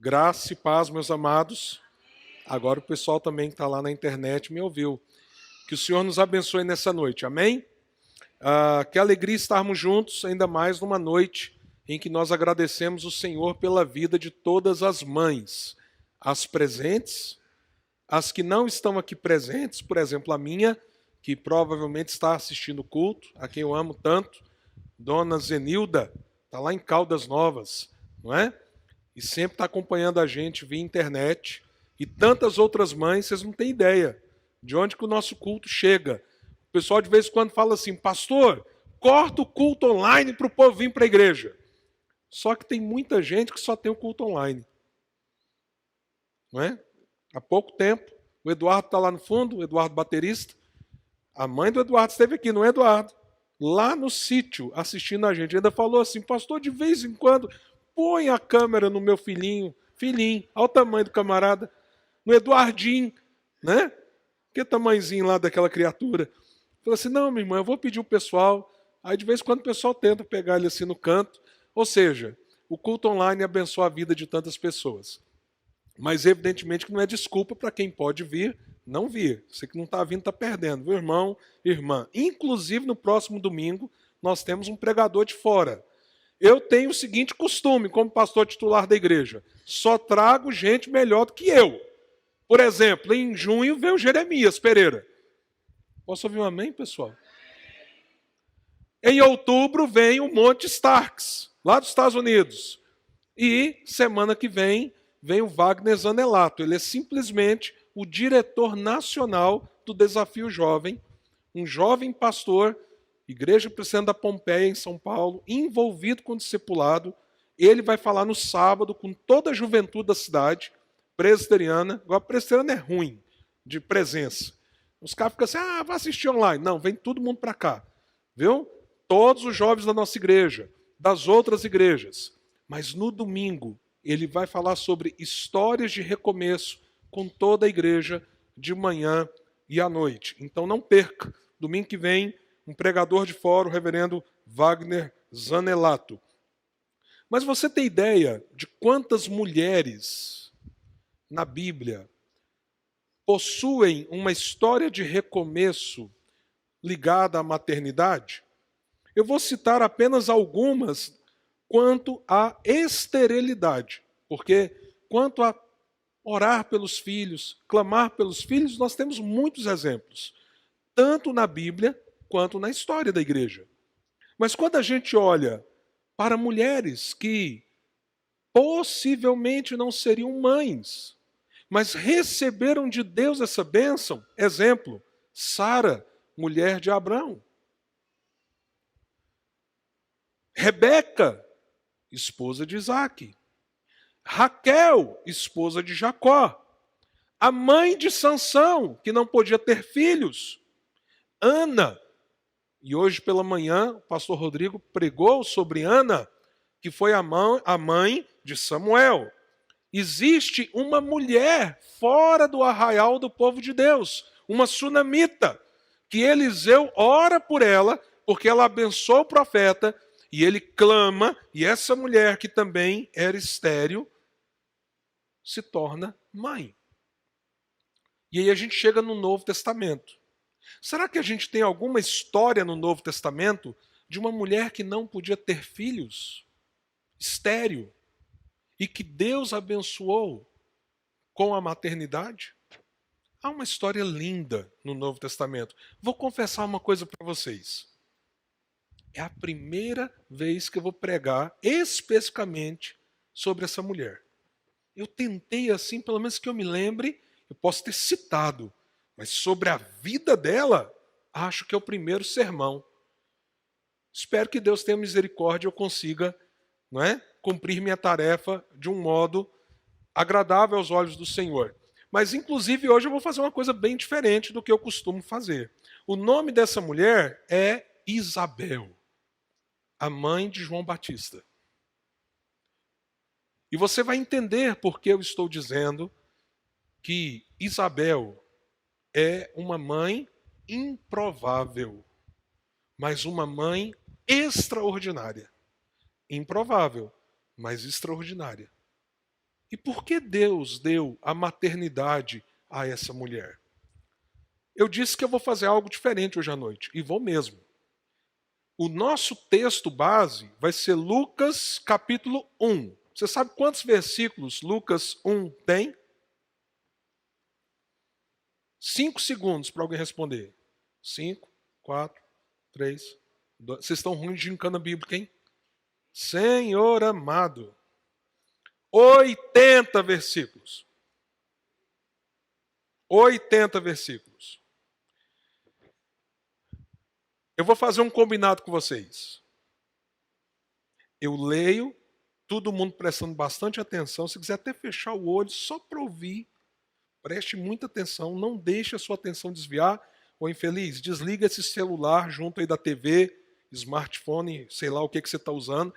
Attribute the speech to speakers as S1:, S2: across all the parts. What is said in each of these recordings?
S1: Graça e paz, meus amados. Agora o pessoal também que está lá na internet me ouviu. Que o Senhor nos abençoe nessa noite, amém? Que alegria estarmos juntos, ainda mais numa noite em que nós agradecemos o Senhor pela vida de todas as mães, as presentes, as que não estão aqui presentes, por exemplo, a minha, que provavelmente está assistindo o culto, a quem eu amo tanto, Dona Zenilda, está lá em Caldas Novas, não é? E sempre está acompanhando a gente via internet. E tantas outras mães, vocês não têm ideia de onde que o nosso culto chega. O pessoal de vez em quando fala assim, pastor, corta o culto online para o povo vir para a igreja. Só que tem muita gente que só tem o culto online. Não é? Há pouco tempo, o Eduardo está lá no fundo, o Eduardo baterista. A mãe do Eduardo esteve aqui, não é, Eduardo? Lá no sítio, assistindo a gente. Ainda falou assim, pastor, de vez em quando, põe a câmera no meu filhinho, olha o tamanho do camarada, no Eduardinho, né? Que tamanhozinho lá daquela criatura. Falou assim, não, minha irmã, eu vou pedir o pessoal. Aí de vez em quando o pessoal tenta pegar ele assim no canto. Ou seja, o culto online abençoa a vida de tantas pessoas. Mas evidentemente que não é desculpa para quem pode vir, não vir. Você que não está vindo está perdendo, viu, irmão, irmã? Inclusive no próximo domingo nós temos um pregador de fora. Eu tenho o seguinte costume, como pastor titular da igreja, só trago gente melhor do que eu. Por exemplo, em junho veio o Jeremias Pereira. Posso ouvir um amém, pessoal? Em outubro vem o Monte Starks, lá dos Estados Unidos. E semana que vem o Wagner Zanelato. Ele é simplesmente o diretor nacional do Desafio Jovem, um jovem pastor, Igreja Presbiteriana da Pompeia, em São Paulo, envolvido com o discipulado. Ele vai falar no sábado com toda a juventude da cidade, presbiteriana. Agora, presbiteriana é ruim de presença. Os caras ficam assim, vai assistir online. Não, vem todo mundo para cá. Viu? Todos os jovens da nossa igreja, das outras igrejas. Mas no domingo, ele vai falar sobre histórias de recomeço com toda a igreja de manhã e à noite. Então não perca. Domingo que vem, um pregador de fora, o reverendo Wagner Zanelato. Mas você tem ideia de quantas mulheres na Bíblia possuem uma história de recomeço ligada à maternidade? Eu vou citar apenas algumas quanto à esterilidade, porque quanto a orar pelos filhos, clamar pelos filhos, nós temos muitos exemplos, tanto na Bíblia quanto na história da igreja. Mas quando a gente olha para mulheres que possivelmente não seriam mães, mas receberam de Deus essa bênção, exemplo, Sara, mulher de Abraão. Rebeca, esposa de Isaac. Raquel, esposa de Jacó. A mãe de Sansão, que não podia ter filhos. Ana. E hoje pela manhã, o pastor Rodrigo pregou sobre Ana, que foi a mãe de Samuel. Existe uma mulher fora do arraial do povo de Deus, uma sunamita, que Eliseu ora por ela, porque ela abençoou o profeta, e ele clama, e essa mulher que também era estéril, se torna mãe. E aí a gente chega no Novo Testamento. Será que a gente tem alguma história no Novo Testamento de uma mulher que não podia ter filhos, estéril, e que Deus abençoou com a maternidade? Há uma história linda no Novo Testamento. Vou confessar uma coisa para vocês. É a primeira vez que eu vou pregar especificamente sobre essa mulher. Eu tentei assim, pelo menos que eu me lembre, eu posso ter citado, mas sobre a vida dela, acho que é o primeiro sermão. Espero que Deus tenha misericórdia e eu consiga, não é, cumprir minha tarefa de um modo agradável aos olhos do Senhor. Mas, inclusive, hoje eu vou fazer uma coisa bem diferente do que eu costumo fazer. O nome dessa mulher é Isabel, a mãe de João Batista. E você vai entender por que eu estou dizendo que Isabel é uma mãe improvável, mas uma mãe extraordinária. Improvável, mas extraordinária. E por que Deus deu a maternidade a essa mulher? Eu disse que eu vou fazer algo diferente hoje à noite, e vou mesmo. O nosso texto base vai ser Lucas capítulo 1. Você sabe quantos versículos Lucas 1 tem? 5 segundos para alguém responder. 5, 4, 3, 2. Vocês estão ruins de gincana bíblica, hein? Senhor amado. 80 versículos. 80 versículos. Eu vou fazer um combinado com vocês. Eu leio, todo mundo prestando bastante atenção. Se quiser até fechar o olho só para ouvir, preste muita atenção. Não deixe a sua atenção desviar. Ô infeliz, desliga esse celular junto aí da TV, smartphone, sei lá o que você está usando.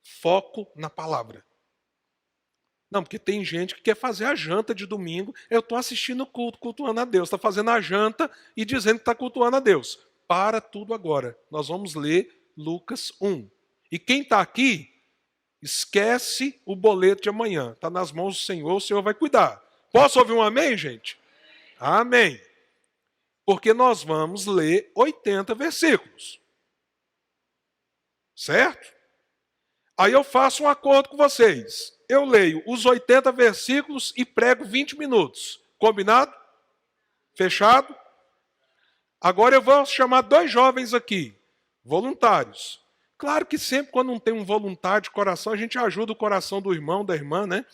S1: Foco na palavra. Não, porque tem gente que quer fazer a janta de domingo. Eu estou assistindo o culto, cultuando a Deus. Está fazendo a janta e dizendo que está cultuando a Deus. Para tudo agora. Nós vamos ler Lucas 1. E quem está aqui, esquece o boleto de amanhã. Está nas mãos do Senhor, o Senhor vai cuidar. Posso ouvir um amém, gente? Amém. Porque nós vamos ler 80 versículos. Certo? Aí eu faço um acordo com vocês. Eu leio os 80 versículos e prego 20 minutos. Combinado? Fechado? Agora eu vou chamar 2 jovens aqui, voluntários. Claro que sempre quando não tem um voluntário de coração, a gente ajuda o coração do irmão, da irmã, né?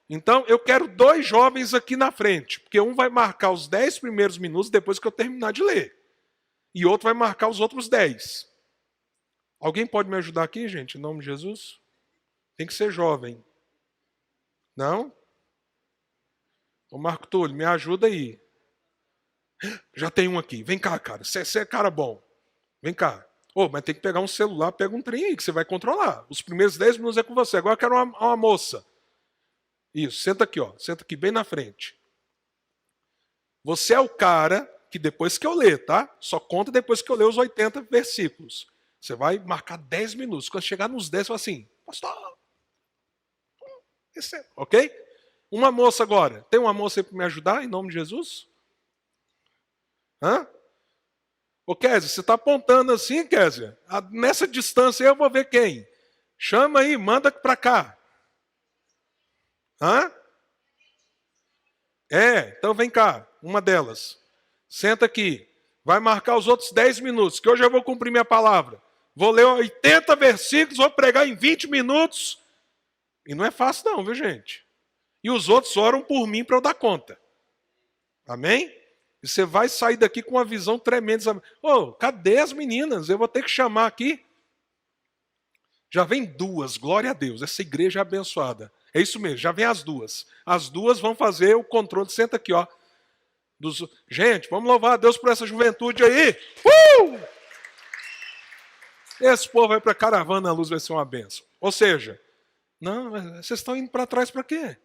S1: Então eu quero 2 jovens aqui na frente, porque um vai marcar os 10 primeiros minutos depois que eu terminar de ler. E outro vai marcar os outros 10. Alguém pode me ajudar aqui, gente, em nome de Jesus? Tem que ser jovem. Não? Ô Marco Túlio, me ajuda aí. Já tem um aqui. Vem cá, cara. Você é cara bom. Vem cá. Mas tem que pegar um celular, pega um trem aí que você vai controlar. Os primeiros 10 minutos é com você. Agora eu quero uma moça. Isso, senta aqui, ó. Senta aqui bem na frente. Você é o cara que depois que eu ler, tá? Só conta depois que eu ler os 80 versículos. Você vai marcar 10 minutos. Quando chegar nos 10, você fala assim, pastor, ok? Uma moça agora. Tem uma moça aí para me ajudar, em nome de Jesus? Hã? Ô Kézia, você está apontando assim, Kézia? Nessa distância aí eu vou ver quem. Chama aí, manda para cá. Hã? Então vem cá, uma delas. Senta aqui. Vai marcar os outros 10 minutos, que hoje eu vou cumprir minha palavra. Vou ler 80 versículos, vou pregar em 20 minutos. E não é fácil não, viu gente? E os outros oram por mim para eu dar conta. Amém? E você vai sair daqui com uma visão tremenda. Cadê as meninas? Eu vou ter que chamar aqui. Já vem 2, glória a Deus. Essa igreja é abençoada. É isso mesmo, já vem as 2. As 2 vão fazer o controle. Senta aqui, ó. Gente, vamos louvar a Deus por essa juventude aí. Esse povo vai para a caravana, a luz vai ser uma bênção. Ou seja, não, vocês estão indo para trás para quê?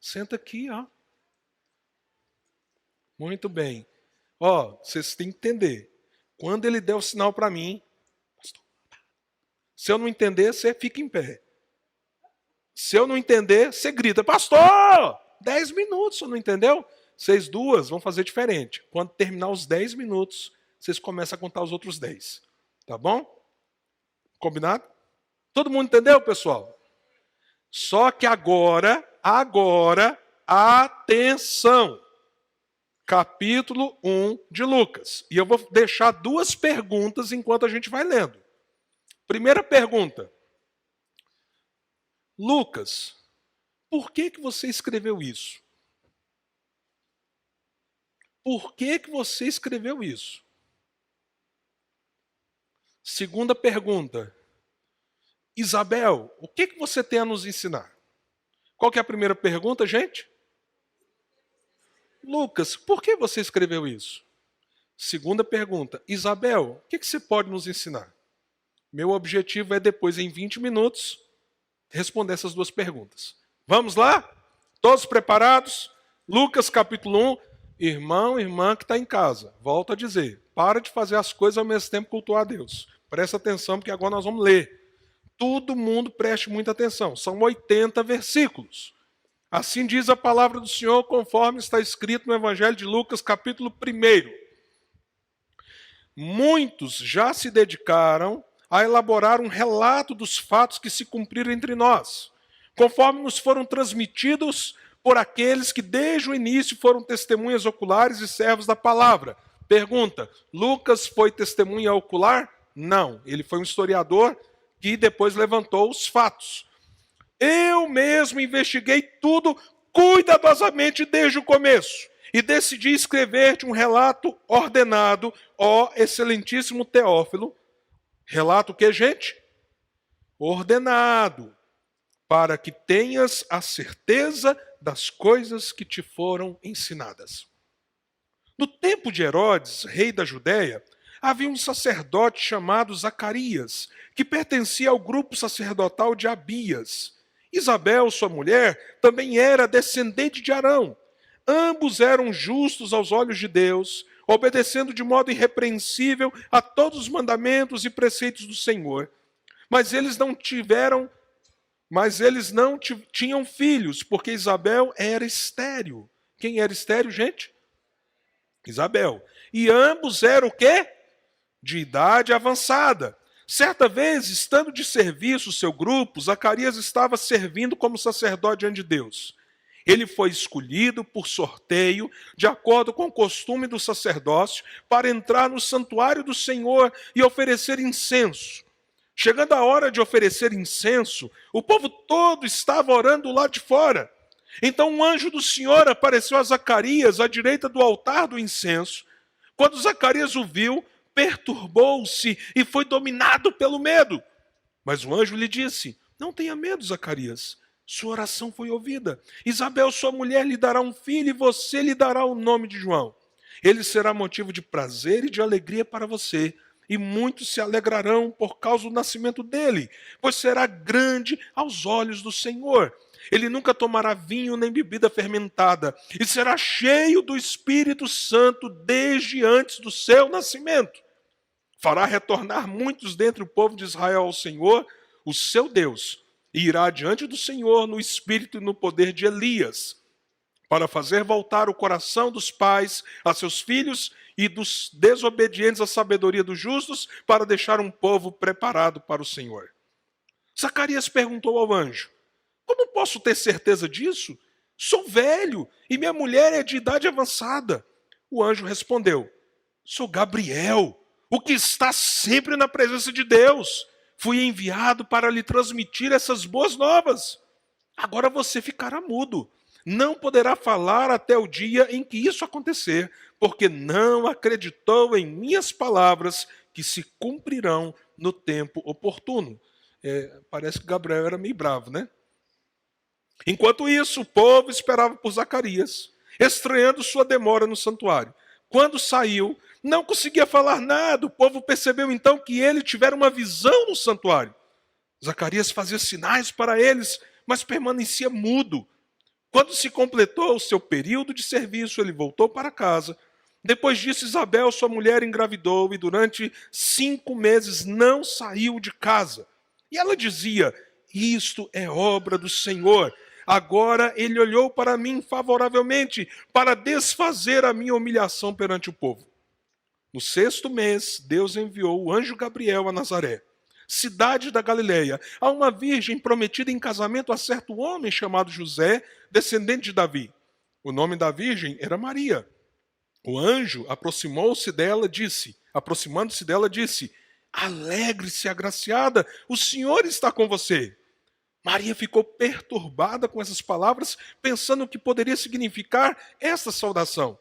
S1: Senta aqui, ó. Muito bem. Vocês têm que entender. Quando ele der o sinal para mim, pastor, se eu não entender, você fica em pé. Se eu não entender, você grita, pastor! 10 minutos, você não entendeu? Vocês 2 vão fazer diferente. Quando terminar os 10 minutos, vocês começam a contar os outros 10. Tá bom? Combinado? Todo mundo entendeu, pessoal? Só que agora, atenção! Capítulo 1 de Lucas. E eu vou deixar 2 perguntas enquanto a gente vai lendo. Primeira pergunta. Lucas, por que você escreveu isso? Por que você escreveu isso? Segunda pergunta. Isabel, o que você tem a nos ensinar? Qual que é a primeira pergunta, gente? Lucas, por que você escreveu isso? Segunda pergunta. Isabel, o que você pode nos ensinar? Meu objetivo é depois, em 20 minutos, responder essas 2 perguntas. Vamos lá? Todos preparados? Lucas capítulo 1. Irmão, irmã que está em casa, volto a dizer, para de fazer as coisas ao mesmo tempo cultuar a Deus. Presta atenção, porque agora nós vamos ler. Todo mundo preste muita atenção. São 80 versículos. Assim diz a palavra do Senhor, conforme está escrito no Evangelho de Lucas, capítulo 1. Muitos já se dedicaram a elaborar um relato dos fatos que se cumpriram entre nós, conforme nos foram transmitidos por aqueles que desde o início foram testemunhas oculares e servos da palavra. Pergunta: Lucas foi testemunha ocular? Não, ele foi um historiador que depois levantou os fatos. Eu mesmo investiguei tudo cuidadosamente desde o começo e decidi escrever-te um relato ordenado, ó excelentíssimo Teófilo. Relato o que, gente? Ordenado, para que tenhas a certeza das coisas que te foram ensinadas. No tempo de Herodes, rei da Judéia, havia um sacerdote chamado Zacarias, que pertencia ao grupo sacerdotal de Abias. Isabel, sua mulher, também era descendente de Arão. Ambos eram justos aos olhos de Deus, obedecendo de modo irrepreensível a todos os mandamentos e preceitos do Senhor. Mas eles não tinham filhos, porque Isabel era estéril. Quem era estéril, gente? Isabel. E ambos eram o quê? De idade avançada. Certa vez, estando de serviço o seu grupo, Zacarias estava servindo como sacerdote diante de Deus. Ele foi escolhido por sorteio, de acordo com o costume do sacerdócio, para entrar no santuário do Senhor e oferecer incenso. Chegando a hora de oferecer incenso, o povo todo estava orando lá de fora. Então um anjo do Senhor apareceu a Zacarias à direita do altar do incenso. Quando Zacarias o viu, perturbou-se e foi dominado pelo medo. Mas o anjo lhe disse: não tenha medo, Zacarias. Sua oração foi ouvida. Isabel, sua mulher, lhe dará um filho e você lhe dará o nome de João. Ele será motivo de prazer e de alegria para você. E muitos se alegrarão por causa do nascimento dele, pois será grande aos olhos do Senhor. Ele nunca tomará vinho nem bebida fermentada, e será cheio do Espírito Santo desde antes do seu nascimento. Fará retornar muitos dentre o povo de Israel ao Senhor, o seu Deus, e irá diante do Senhor no espírito e no poder de Elias, para fazer voltar o coração dos pais a seus filhos e dos desobedientes à sabedoria dos justos, para deixar um povo preparado para o Senhor. Zacarias perguntou ao anjo: como posso ter certeza disso? Sou velho e minha mulher é de idade avançada. O anjo respondeu: sou Gabriel, o que está sempre na presença de Deus. Fui enviado para lhe transmitir essas boas novas. Agora você ficará mudo. Não poderá falar até o dia em que isso acontecer, porque não acreditou em minhas palavras, que se cumprirão no tempo oportuno. Parece que Gabriel era meio bravo, né? Enquanto isso, o povo esperava por Zacarias, estranhando sua demora no santuário. Quando saiu, não conseguia falar nada. O povo percebeu então que ele tivera uma visão no santuário. Zacarias fazia sinais para eles, mas permanecia mudo. Quando se completou o seu período de serviço, ele voltou para casa. Depois disso, Isabel, sua mulher, engravidou e durante 5 meses não saiu de casa. E ela dizia: isto é obra do Senhor. Agora ele olhou para mim favoravelmente, para desfazer a minha humilhação perante o povo. No 6º mês, Deus enviou o anjo Gabriel a Nazaré, cidade da Galileia, a uma virgem prometida em casamento a certo homem chamado José, descendente de Davi. O nome da virgem era Maria. O anjo aproximando-se dela, disse: alegre-se, agraciada, o Senhor está com você. Maria ficou perturbada com essas palavras, pensando o que poderia significar essa saudação.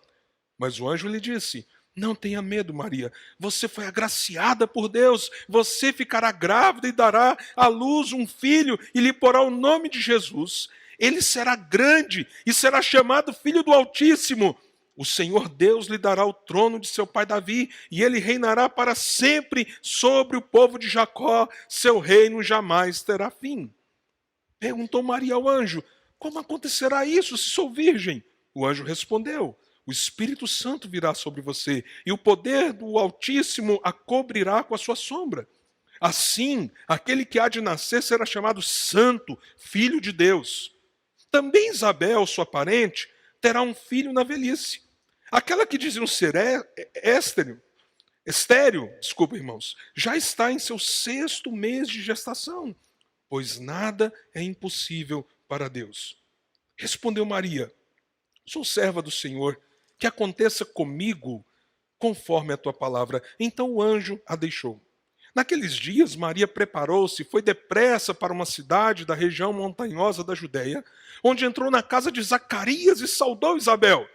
S1: Mas o anjo lhe disse: não tenha medo, Maria. Você foi agraciada por Deus. Você ficará grávida e dará à luz um filho e lhe porá o nome de Jesus. Ele será grande e será chamado Filho do Altíssimo. O Senhor Deus lhe dará o trono de seu pai Davi e ele reinará para sempre sobre o povo de Jacó. Seu reino jamais terá fim. Perguntou Maria ao anjo: como acontecerá isso se sou virgem? O anjo respondeu: o Espírito Santo virá sobre você e o poder do Altíssimo a cobrirá com a sua sombra. Assim, aquele que há de nascer será chamado Santo, Filho de Deus. Também Isabel, sua parente, terá um filho na velhice. Aquela que diziam ser estéril, desculpa, irmãos, já está em seu 6º mês de gestação, pois nada é impossível para Deus. Respondeu Maria: sou serva do Senhor, que aconteça comigo conforme a tua palavra. Então o anjo a deixou. Naqueles dias, Maria preparou-se e foi depressa para uma cidade da região montanhosa da Judéia, onde entrou na casa de Zacarias e saudou Isabel.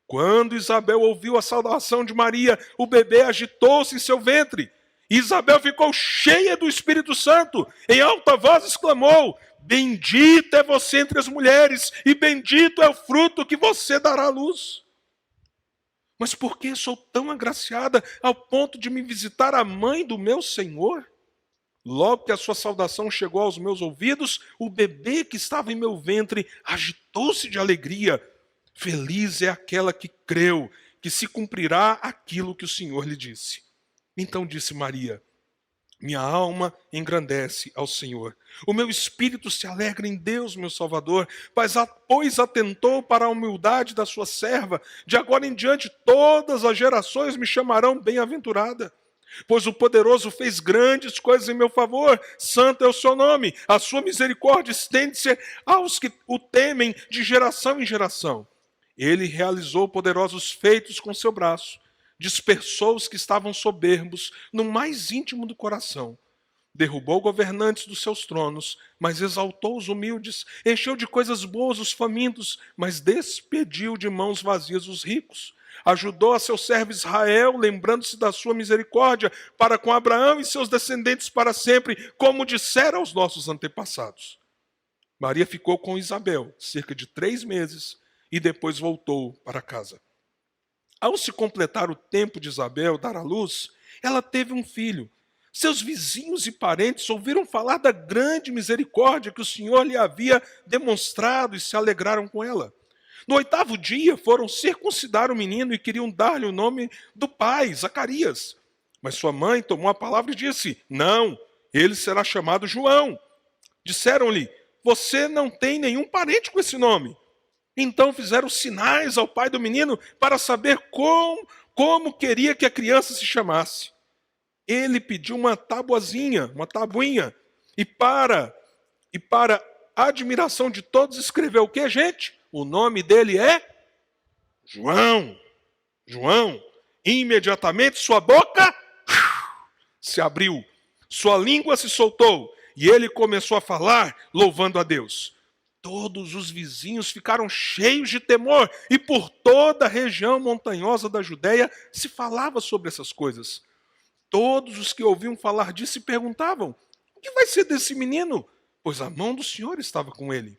S1: Quando Isabel ouviu a saudação de Maria, o bebê agitou-se em seu ventre. E Isabel ficou cheia do Espírito Santo. Em alta voz exclamou: bendita é você entre as mulheres, e bendito é o fruto que você dará à luz. Mas por que sou tão agraciada ao ponto de me visitar a mãe do meu Senhor? Logo que a sua saudação chegou aos meus ouvidos, o bebê que estava em meu ventre agitou-se de alegria. Feliz é aquela que creu, que se cumprirá aquilo que o Senhor lhe disse. Então disse Maria: minha alma engrandece ao Senhor. O meu espírito se alegra em Deus, meu Salvador, pois atentou para a humildade da sua serva. De agora em diante todas as gerações me chamarão bem-aventurada. Pois o poderoso fez grandes coisas em meu favor. Santo é o seu nome. A sua misericórdia estende-se aos que o temem de geração em geração. Ele realizou poderosos feitos com seu braço. Dispersou os que estavam soberbos no mais íntimo do coração. Derrubou governantes dos seus tronos, mas exaltou os humildes. Encheu de coisas boas os famintos, mas despediu de mãos vazias os ricos. Ajudou a seu servo Israel, lembrando-se da sua misericórdia, para com Abraão e seus descendentes para sempre, como dissera aos nossos antepassados. Maria ficou com Isabel cerca de 3 meses e depois voltou para casa. Ao se completar o tempo de Isabel dar à luz, ela teve um filho. Seus vizinhos e parentes ouviram falar da grande misericórdia que o Senhor lhe havia demonstrado e se alegraram com ela. No 8º dia foram circuncidar o menino e queriam dar-lhe o nome do pai, Zacarias. Mas sua mãe tomou a palavra e disse: não, ele será chamado João. Disseram-lhe: você não tem nenhum parente com esse nome. Então fizeram sinais ao pai do menino para saber como queria que a criança se chamasse. Ele pediu uma tabuinha, e para a admiração de todos escreveu o que, gente? O nome dele é João. João. Imediatamente sua boca se abriu, sua língua se soltou, e ele começou a falar, louvando a Deus. Todos os vizinhos ficaram cheios de temor, e por toda a região montanhosa da Judéia se falava sobre essas coisas. Todos os que ouviam falar disso se perguntavam: o que vai ser desse menino? Pois a mão do Senhor estava com ele.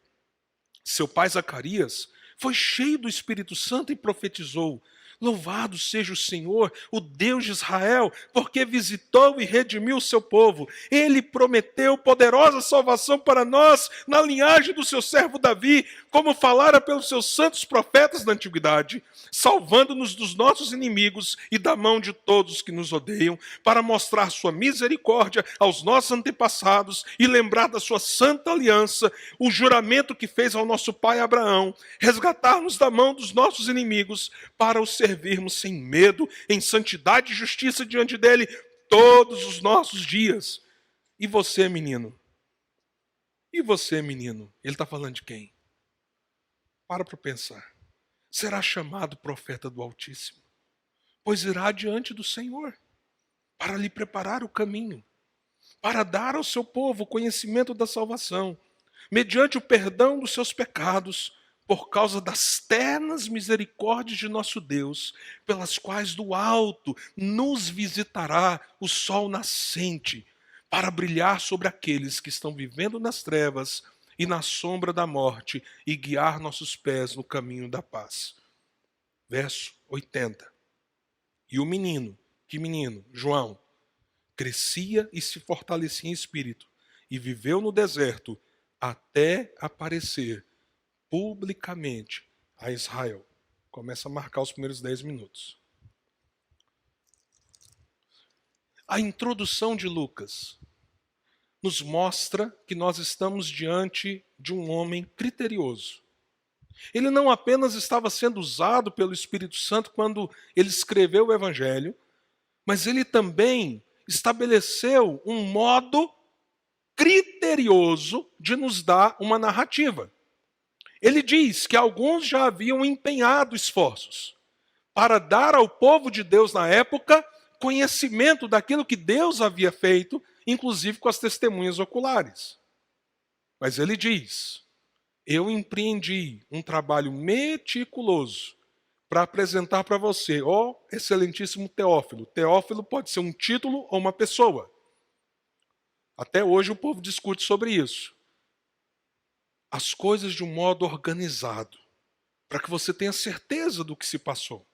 S1: Seu pai Zacarias foi cheio do Espírito Santo e profetizou: louvado seja o Senhor, o Deus de Israel, porque visitou e redimiu o seu povo. Ele prometeu poderosa salvação para nós, na linhagem do seu servo Davi, como falara pelos seus santos profetas da antiguidade, salvando-nos dos nossos inimigos e da mão de todos que nos odeiam, para mostrar sua misericórdia aos nossos antepassados e lembrar da sua santa aliança, o juramento que fez ao nosso pai Abraão, resgatar-nos da mão dos nossos inimigos, para os servirmos sem medo, em santidade e justiça diante dele todos os nossos dias. E você, menino? E você, menino? Ele está falando de quem? Para pensar. Será chamado profeta do Altíssimo, pois irá diante do Senhor, para lhe preparar o caminho, para dar ao seu povo o conhecimento da salvação, mediante o perdão dos seus pecados, por causa das ternas misericórdias de nosso Deus, pelas quais do alto nos visitará o sol nascente, para brilhar sobre aqueles que estão vivendo nas trevas e na sombra da morte, e guiar nossos pés no caminho da paz. Verso 80. E o menino, que menino? João, crescia e se fortalecia em espírito, e viveu no deserto até aparecer publicamente a Israel. Começa a marcar os primeiros 10 minutos. A introdução de Lucas nos mostra que nós estamos diante de um homem criterioso. Ele não apenas estava sendo usado pelo Espírito Santo quando ele escreveu o Evangelho, mas ele também estabeleceu um modo criterioso de nos dar uma narrativa. Ele diz que alguns já haviam empenhado esforços para dar ao povo de Deus na época conhecimento daquilo que Deus havia feito, inclusive com as testemunhas oculares. Mas ele diz: eu empreendi um trabalho meticuloso para apresentar para você, ó excelentíssimo Teófilo. Teófilo pode ser um título ou uma pessoa. Até hoje o povo discute sobre isso. As coisas de um modo organizado, para que você tenha certeza do que se passou.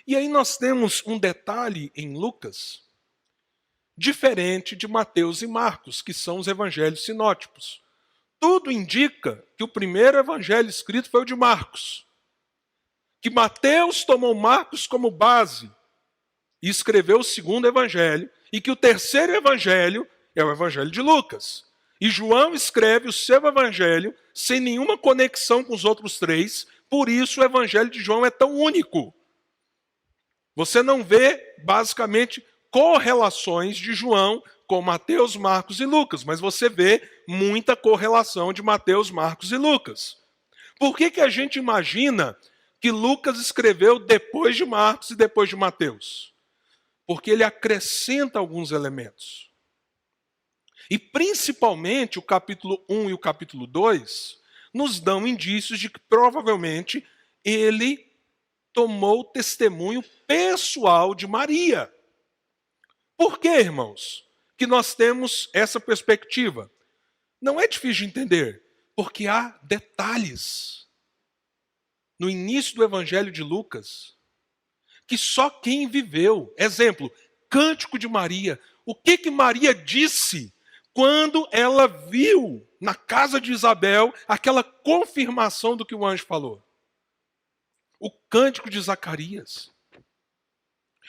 S1: E aí nós temos um detalhe em Lucas, diferente de Mateus e Marcos, que são os evangelhos sinóticos. Tudo indica que o primeiro evangelho escrito foi o de Marcos. Que Mateus tomou Marcos como base e escreveu o segundo evangelho, e que o terceiro evangelho é o evangelho de Lucas. E João escreve o seu evangelho sem nenhuma conexão com os outros três, por isso o evangelho de João é tão único. Você não vê, basicamente, correlações de João com Mateus, Marcos e Lucas, mas você vê muita correlação de Mateus, Marcos e Lucas. Por que a gente imagina que Lucas escreveu depois de Marcos e depois de Mateus? Porque ele acrescenta alguns elementos. E principalmente o capítulo 1 e o capítulo 2 nos dão indícios de que provavelmente ele tomou testemunho pessoal de Maria. Por que, irmãos, que nós temos essa perspectiva? Não é difícil de entender, porque há detalhes no início do Evangelho de Lucas que só quem viveu. Exemplo, Cântico de Maria. O que Maria disse quando ela viu na casa de Isabel aquela confirmação do que o anjo falou? O Cântico de Zacarias.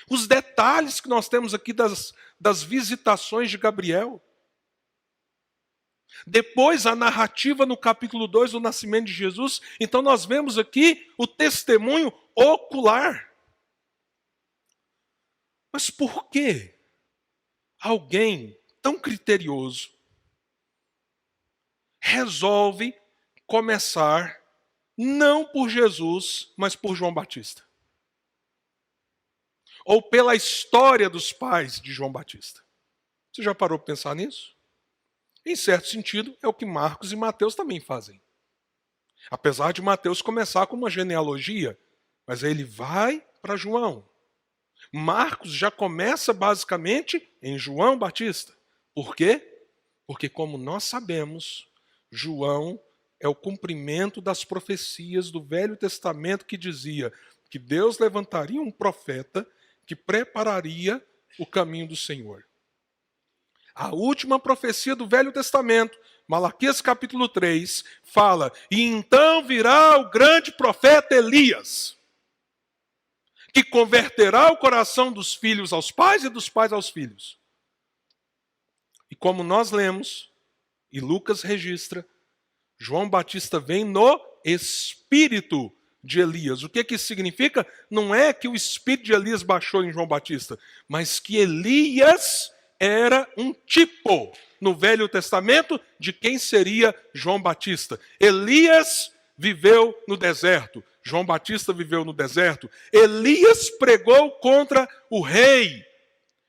S1: Os detalhes que nós temos aqui das visitações de Gabriel. Depois, a narrativa no capítulo 2 do nascimento de Jesus. Então, nós vemos aqui o testemunho ocular. Mas por que alguém tão criterioso resolve começar não por Jesus, mas por João Batista? Ou pela história dos pais de João Batista? Você já parou para pensar nisso? Em certo sentido, é o que Marcos e Mateus também fazem. Apesar de Mateus começar com uma genealogia, mas aí ele vai para João. Marcos já começa basicamente em João Batista. Por quê? Porque, como nós sabemos, João é o cumprimento das profecias do Velho Testamento que dizia que Deus levantaria um profeta que prepararia o caminho do Senhor. A última profecia do Velho Testamento, Malaquias capítulo 3, fala: e então virá o grande profeta Elias, que converterá o coração dos filhos aos pais e dos pais aos filhos. E como nós lemos, e Lucas registra, João Batista vem no espírito de Elias. O que isso significa? Não é que o espírito de Elias baixou em João Batista, mas que Elias era um tipo, no Velho Testamento, de quem seria João Batista. Elias viveu no deserto. João Batista viveu no deserto. Elias pregou contra o rei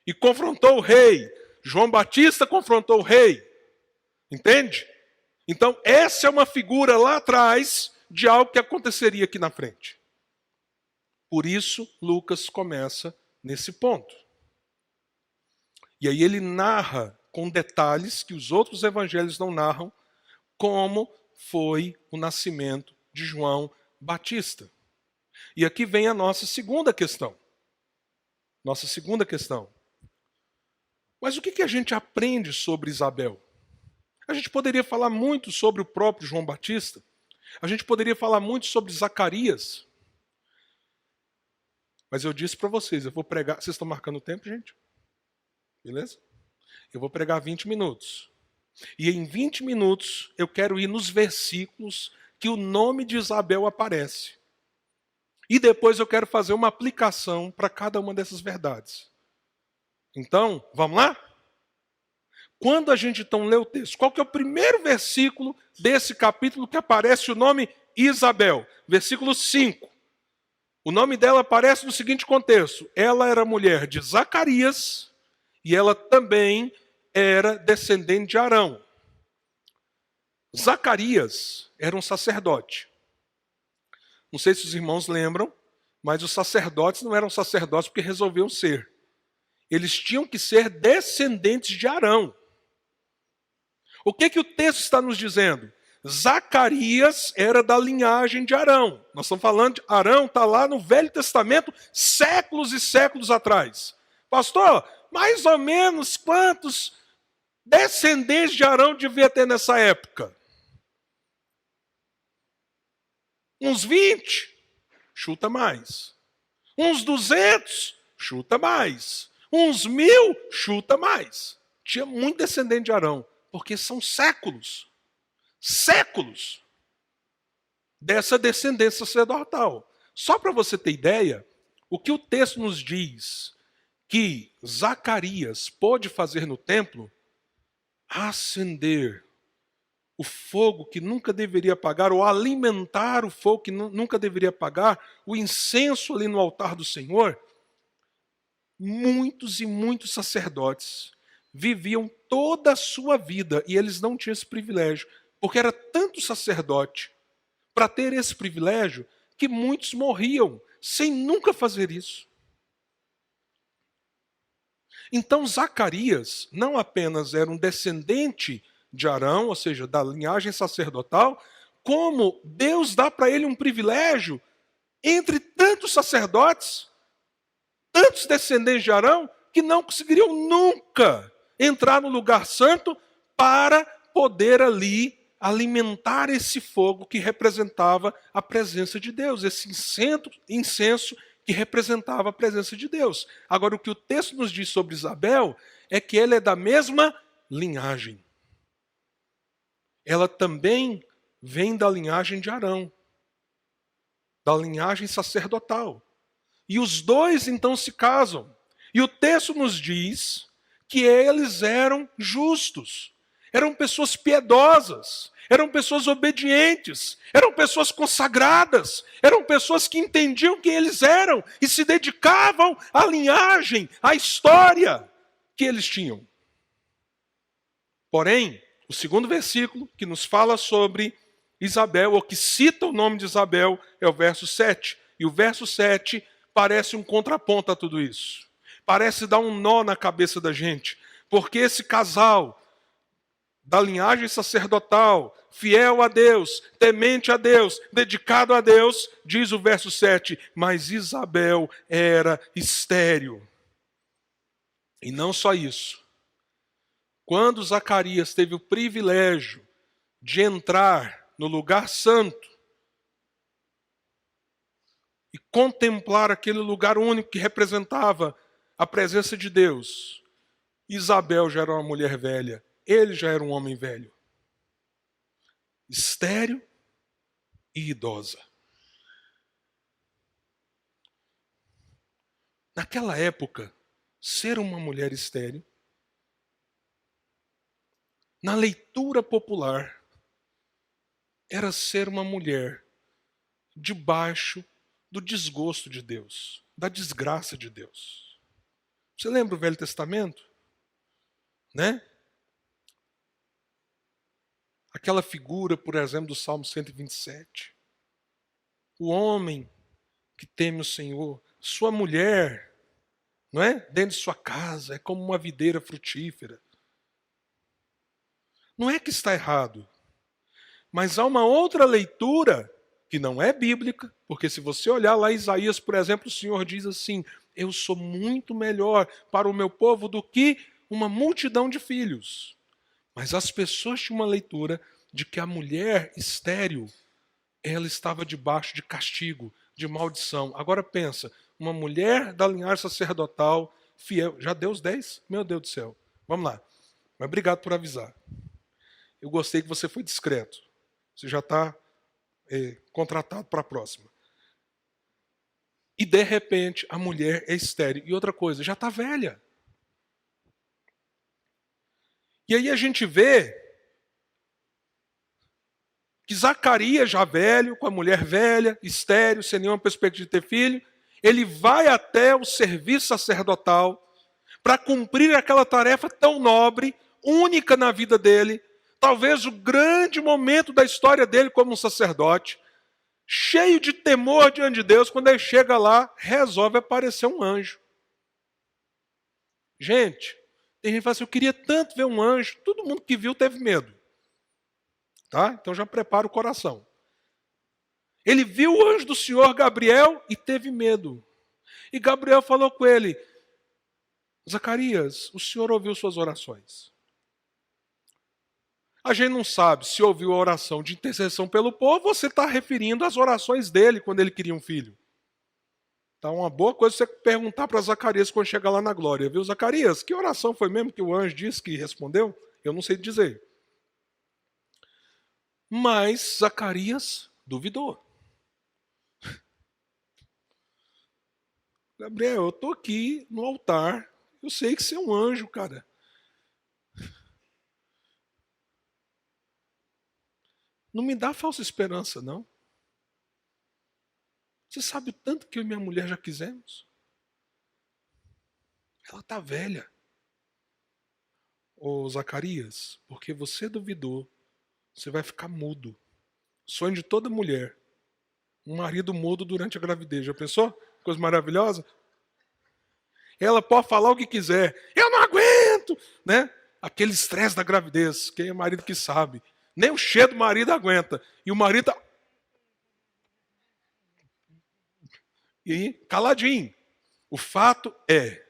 S1: e confrontou o rei. João Batista confrontou o rei. Entende? Então, essa é uma figura lá atrás de algo que aconteceria aqui na frente. Por isso, Lucas começa nesse ponto. E aí ele narra com detalhes que os outros evangelhos não narram, como foi o nascimento de João Batista. E aqui vem a nossa segunda questão. Nossa segunda questão. Mas o que a gente aprende sobre Isabel? A gente poderia falar muito sobre o próprio João Batista. A gente poderia falar muito sobre Zacarias. Mas eu disse para vocês, eu vou pregar... Vocês estão marcando o tempo, gente? Beleza? Eu vou pregar 20 minutos. E em 20 minutos eu quero ir nos versículos que o nome de Isabel aparece. E depois eu quero fazer uma aplicação para cada uma dessas verdades. Então, vamos lá? Quando a gente então lê o texto, qual que é o primeiro versículo desse capítulo que aparece o nome Isabel? Versículo 5. O nome dela aparece no seguinte contexto: ela era mulher de Zacarias e ela também era descendente de Arão. Zacarias era um sacerdote. Não sei se os irmãos lembram, mas os sacerdotes não eram sacerdotes porque resolviam ser. Eles tinham que ser descendentes de Arão. O que o texto está nos dizendo? Zacarias era da linhagem de Arão. Nós estamos falando de Arão, está lá no Velho Testamento, séculos e séculos atrás. Pastor, mais ou menos quantos descendentes de Arão devia ter nessa época? Uns 20? Chuta mais. Uns 200? Chuta mais. Uns 1000? Chuta mais. Tinha muito descendente de Arão, porque são séculos dessa descendência sacerdotal. Só para você ter ideia, o que o texto nos diz que Zacarias pôde fazer no templo, acender o fogo que nunca deveria apagar, ou alimentar o fogo que nunca deveria apagar, o incenso ali no altar do Senhor. Muitos e muitos sacerdotes viviam toda a sua vida e eles não tinham esse privilégio, porque era tanto sacerdote para ter esse privilégio que muitos morriam sem nunca fazer isso. Então Zacarias não apenas era um descendente de Arão, ou seja, da linhagem sacerdotal, como Deus dá para ele um privilégio entre tantos sacerdotes, tantos descendentes de Arão, que não conseguiriam nunca entrar no lugar santo para poder ali alimentar esse fogo que representava a presença de Deus, esse incenso que representava a presença de Deus. Agora, o que o texto nos diz sobre Isabel é que ela é da mesma linhagem. Ela também vem da linhagem de Arão, da linhagem sacerdotal. E os dois então se casam. E o texto nos diz que eles eram justos, eram pessoas piedosas, eram pessoas obedientes, eram pessoas consagradas, eram pessoas que entendiam quem eles eram e se dedicavam à linhagem, à história que eles tinham. Porém, o segundo versículo que nos fala sobre Isabel, ou que cita o nome de Isabel, é o verso 7. E o verso 7 parece um contraponto a tudo isso. Parece dar um nó na cabeça da gente. Porque esse casal da linhagem sacerdotal, fiel a Deus, temente a Deus, dedicado a Deus, diz o verso 7, mas Isabel era estéril. E não só isso. Quando Zacarias teve o privilégio de entrar no lugar santo e contemplar aquele lugar único que representava a presença de Deus, Isabel já era uma mulher velha, ele já era um homem velho, estéril e idosa. Naquela época, ser uma mulher estéril, na leitura popular, era ser uma mulher debaixo do desgosto de Deus, da desgraça de Deus. Você lembra o Velho Testamento? Né? Aquela figura, por exemplo, do Salmo 127. O homem que teme o Senhor, sua mulher, não é? Dentro de sua casa, é como uma videira frutífera. Não é que está errado, mas há uma outra leitura que não é bíblica, porque se você olhar lá em Isaías, por exemplo, o Senhor diz assim: eu sou muito melhor para o meu povo do que uma multidão de filhos. Mas as pessoas tinham uma leitura de que a mulher estéril, ela estava debaixo de castigo, de maldição. Agora pensa, uma mulher da linhagem sacerdotal, fiel, já deu os 10? Meu Deus do céu. Vamos lá. Mas obrigado por avisar. Eu gostei que você foi discreto. Você já está contratado para a próxima. E de repente a mulher é estéril. E outra coisa, já está velha. E aí a gente vê que Zacarias, já velho, com a mulher velha, estéril, sem nenhuma perspectiva de ter filho, ele vai até o serviço sacerdotal para cumprir aquela tarefa tão nobre, única na vida dele, talvez o grande momento da história dele como um sacerdote, cheio de temor diante de Deus. Quando ele chega lá, resolve aparecer um anjo. Gente, tem gente que fala assim, eu queria tanto ver um anjo. Todo mundo que viu teve medo. Tá? Então já prepara o coração. Ele viu o anjo do Senhor, Gabriel, e teve medo. E Gabriel falou com ele, Zacarias, o Senhor ouviu suas orações. A gente não sabe se ouviu a oração de intercessão pelo povo, ou você está referindo às orações dele quando ele queria um filho. Então, uma boa coisa você perguntar para Zacarias quando chegar lá na glória. Viu, Zacarias, que oração foi mesmo que o anjo disse que respondeu? Eu não sei dizer. Mas Zacarias duvidou. Gabriel, eu estou aqui no altar. Eu sei que você é um anjo, cara. Não me dá falsa esperança, não. Você sabe o tanto que eu e minha mulher já quisemos? Ela está velha. Ô Zacarias, porque você duvidou, você vai ficar mudo. Sonho de toda mulher. Um marido mudo durante a gravidez. Já pensou? Coisa maravilhosa. Ela pode falar o que quiser. Eu não aguento, né? Aquele estresse da gravidez. Quem é marido que sabe. Nem o cheiro do marido aguenta. E o marido tá... E aí, caladinho. O fato é,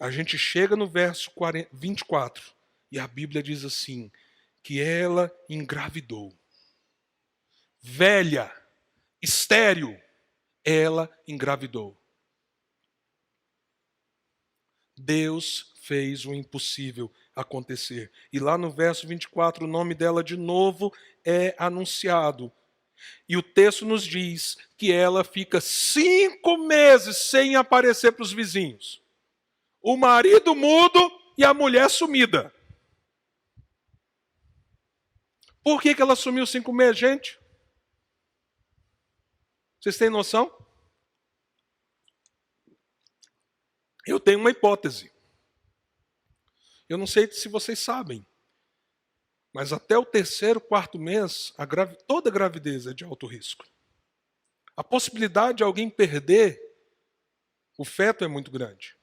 S1: a gente chega no verso 24 e a Bíblia diz assim, que ela engravidou. Velha, estéril, ela engravidou. Deus fez o impossível acontecer. E lá no verso 24, o nome dela de novo é anunciado. E o texto nos diz que ela fica 5 meses sem aparecer para os vizinhos. O marido mudo e a mulher sumida. Por que ela sumiu 5 meses, gente? Vocês têm noção? Eu tenho uma hipótese. Eu não sei se vocês sabem, mas até o 3º, 4º mês, toda gravidez é de alto risco. A possibilidade de alguém perder o feto é muito grande.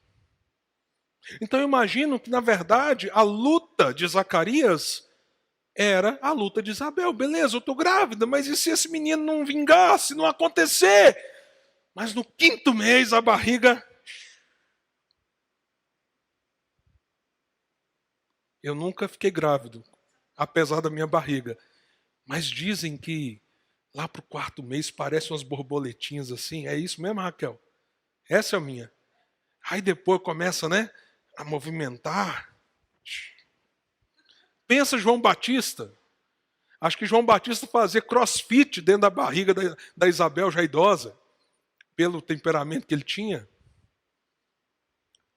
S1: Então eu imagino que, na verdade, a luta de Zacarias era a luta de Isabel. Beleza, eu estou grávida, mas e se esse menino não vingar, se não acontecer? Mas no 5º mês a barriga... Eu nunca fiquei grávido, apesar da minha barriga. Mas dizem que lá para o 4º mês parecem umas borboletinhas assim. É isso mesmo, Raquel? Essa é a minha. Aí depois começa, né, a movimentar. Pensa João Batista. Acho que João Batista fazia crossfit dentro da barriga da Isabel já idosa, pelo temperamento que ele tinha.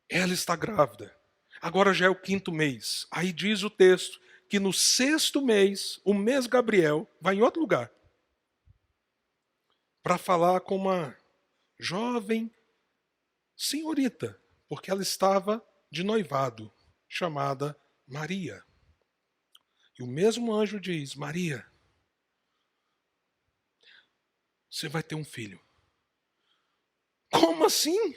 S1: Ela está grávida. Agora já é o 5º mês. Aí diz o texto que no 6º mês, o mês Gabriel vai em outro lugar para falar com uma jovem senhorita, porque ela estava de noivado, chamada Maria. E o mesmo anjo diz, Maria, você vai ter um filho. Como assim?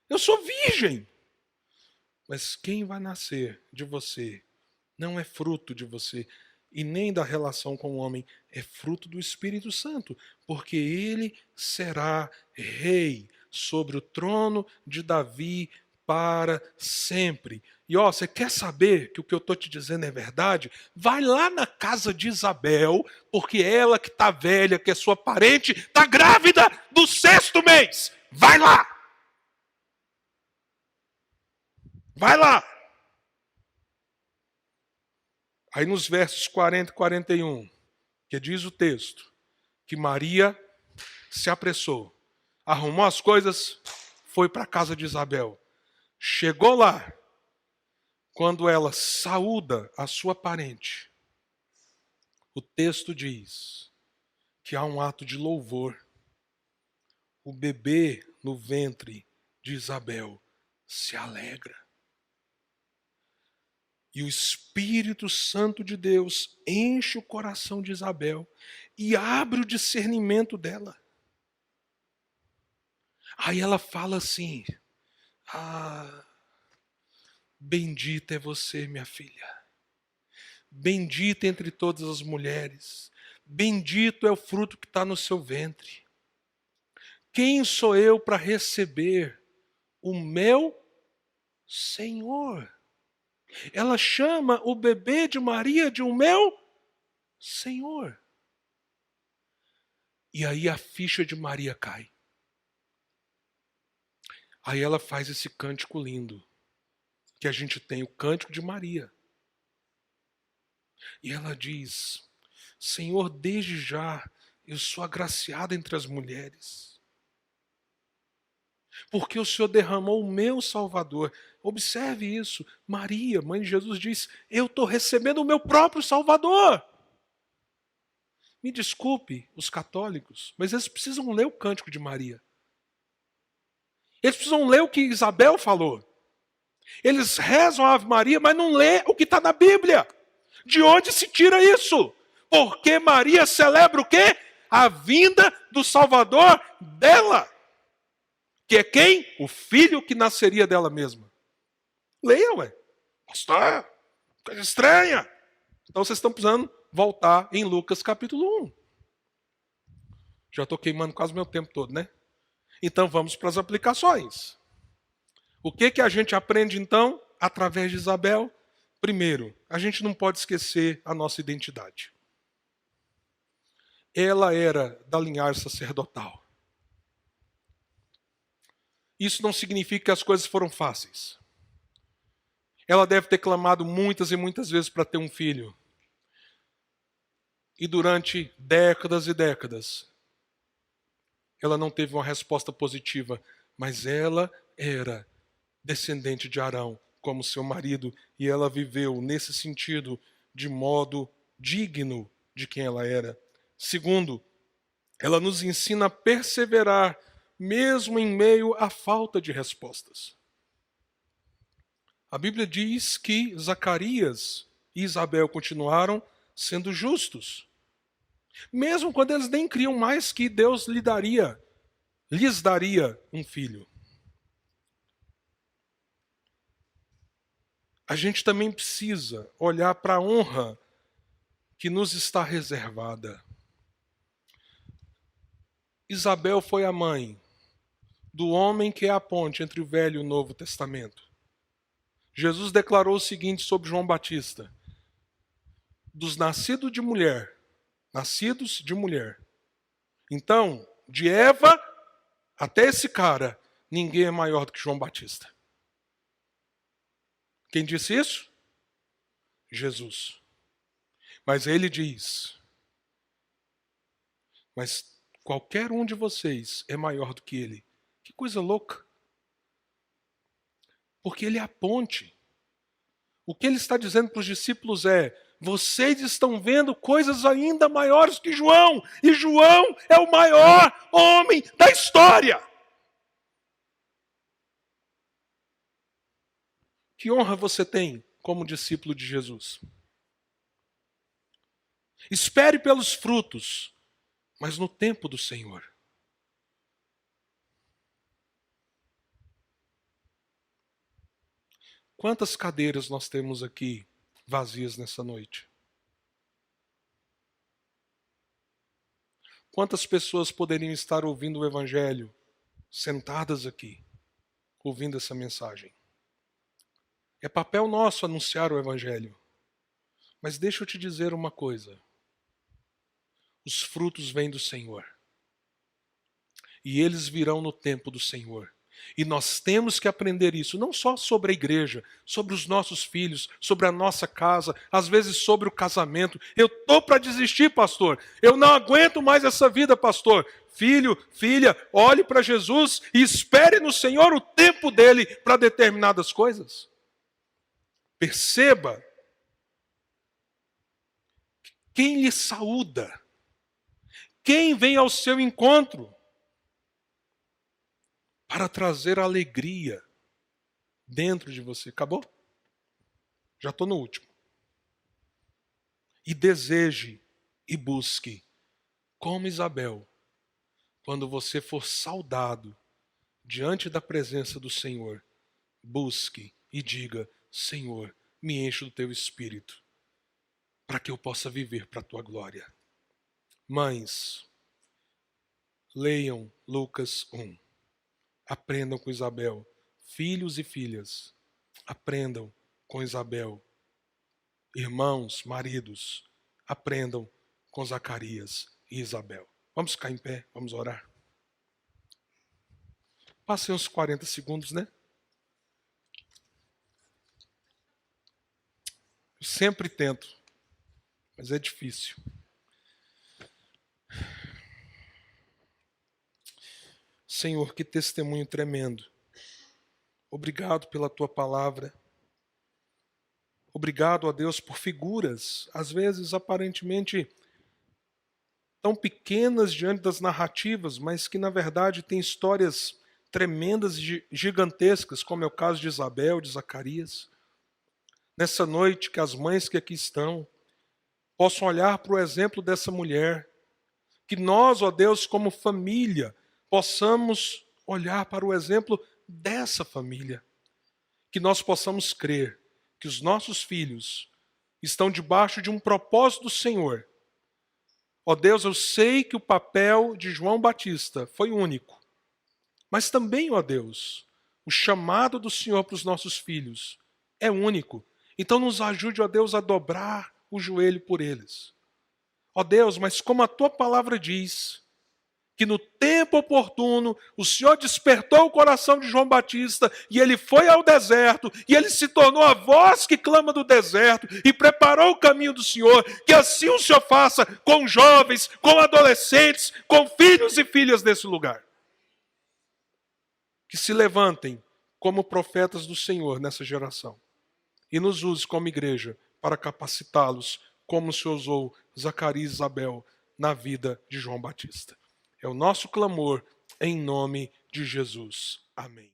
S1: Eu sou virgem. Mas quem vai nascer de você não é fruto de você e nem da relação com o homem, é fruto do Espírito Santo, porque ele será rei sobre o trono de Davi para sempre. E ó, você quer saber que o que eu estou te dizendo é verdade? Vai lá na casa de Isabel, porque ela que está velha, que é sua parente, está grávida do 6º mês. Vai lá! Vai lá! Aí nos versos 40 e 41, que diz o texto, que Maria se apressou, arrumou as coisas, foi para a casa de Isabel. Chegou lá, quando ela saúda a sua parente, o texto diz que há um ato de louvor. O bebê no ventre de Isabel se alegra. E o Espírito Santo de Deus enche o coração de Isabel e abre o discernimento dela. Aí ela fala assim: bendita é você, minha filha. Bendita entre todas as mulheres. Bendito é o fruto que está no seu ventre. Quem sou eu para receber o meu Senhor? Ela chama o bebê de Maria de o meu Senhor. E aí a ficha de Maria cai. Aí ela faz esse cântico lindo, que a gente tem, o cântico de Maria. E ela diz: Senhor, desde já eu sou agraciada entre as mulheres, porque o Senhor derramou o meu Salvador. Observe isso. Maria, mãe de Jesus, diz: eu estou recebendo o meu próprio Salvador. Me desculpe os católicos, mas eles precisam ler o cântico de Maria. Eles precisam ler o que Isabel falou. Eles rezam a Ave Maria, mas não lê o que está na Bíblia. De onde se tira isso? Porque Maria celebra o quê? A vinda do Salvador dela. Que é quem? O filho que nasceria dela mesma. Leia, ué. Pastor, coisa estranha. Então vocês estão precisando voltar em Lucas capítulo 1. Já estou queimando quase o meu tempo todo, né? Então vamos para as aplicações. O que a gente aprende então através de Isabel? Primeiro, a gente não pode esquecer a nossa identidade. Ela era da linhagem sacerdotal. Isso não significa que as coisas foram fáceis. Ela deve ter clamado muitas e muitas vezes para ter um filho. E durante décadas e décadas, ela não teve uma resposta positiva, mas ela era descendente de Arão, como seu marido, e ela viveu nesse sentido de modo digno de quem ela era. Segundo, ela nos ensina a perseverar, mesmo em meio à falta de respostas. A Bíblia diz que Zacarias e Isabel continuaram sendo justos. Mesmo quando eles nem criam mais que Deus lhes daria um filho. A gente também precisa olhar para a honra que nos está reservada. Isabel foi a mãe do homem que é a ponte entre o Velho e o Novo Testamento. Jesus declarou o seguinte sobre João Batista: dos nascidos de mulher. Então, de Eva até esse cara, ninguém é maior do que João Batista. Quem disse isso? Jesus. Mas ele diz: mas qualquer um de vocês é maior do que ele. Que coisa louca. Porque ele é a ponte. O que ele está dizendo para os discípulos é: vocês estão vendo coisas ainda maiores que João. E João é o maior homem da história. Que honra você tem como discípulo de Jesus? Espere pelos frutos, mas no tempo do Senhor. Quantas cadeiras nós temos aqui vazias nessa noite? Quantas pessoas poderiam estar ouvindo o Evangelho, sentadas aqui, ouvindo essa mensagem? É papel nosso anunciar o Evangelho. Mas deixa eu te dizer uma coisa. Os frutos vêm do Senhor. E eles virão no tempo do Senhor. E nós temos que aprender isso, não só sobre a igreja, sobre os nossos filhos, sobre a nossa casa, às vezes sobre o casamento. Eu estou para desistir, pastor. Eu não aguento mais essa vida, pastor. Filho, filha, olhe para Jesus e espere no Senhor o tempo dele para determinadas coisas. Perceba quem lhe saúda, quem vem ao seu encontro para trazer alegria dentro de você. Acabou? Já estou no último. E deseje e busque, como Isabel, quando você for saudado diante da presença do Senhor, busque e diga: Senhor, me enche do teu espírito, para que eu possa viver para a tua glória. Mães, leiam Lucas 1. Aprendam com Isabel. Filhos e filhas, aprendam com Isabel. Irmãos, maridos, aprendam com Zacarias e Isabel. Vamos ficar em pé, vamos orar. Passei uns 40 segundos, né? Eu sempre tento, mas é difícil. Senhor, que testemunho tremendo. Obrigado pela tua palavra. Obrigado a Deus por figuras, às vezes aparentemente tão pequenas diante das narrativas, mas que na verdade têm histórias tremendas e gigantescas, como é o caso de Isabel, de Zacarias. Nessa noite, que as mães que aqui estão possam olhar para o exemplo dessa mulher, que nós, ó Deus, como família, possamos olhar para o exemplo dessa família, que nós possamos crer que os nossos filhos estão debaixo de um propósito do Senhor. Ó Deus, eu sei que o papel de João Batista foi único, mas também, ó Deus, o chamado do Senhor para os nossos filhos é único. Então nos ajude, ó Deus, a dobrar o joelho por eles. Ó Deus, mas como a tua palavra diz, que no tempo oportuno o Senhor despertou o coração de João Batista e ele foi ao deserto e ele se tornou a voz que clama do deserto e preparou o caminho do Senhor, que assim o Senhor faça com jovens, com adolescentes, com filhos e filhas desse lugar. Que se levantem como profetas do Senhor nessa geração e nos use como igreja para capacitá-los como o Senhor usou Zacarias e Isabel na vida de João Batista. É o nosso clamor em nome de Jesus. Amém.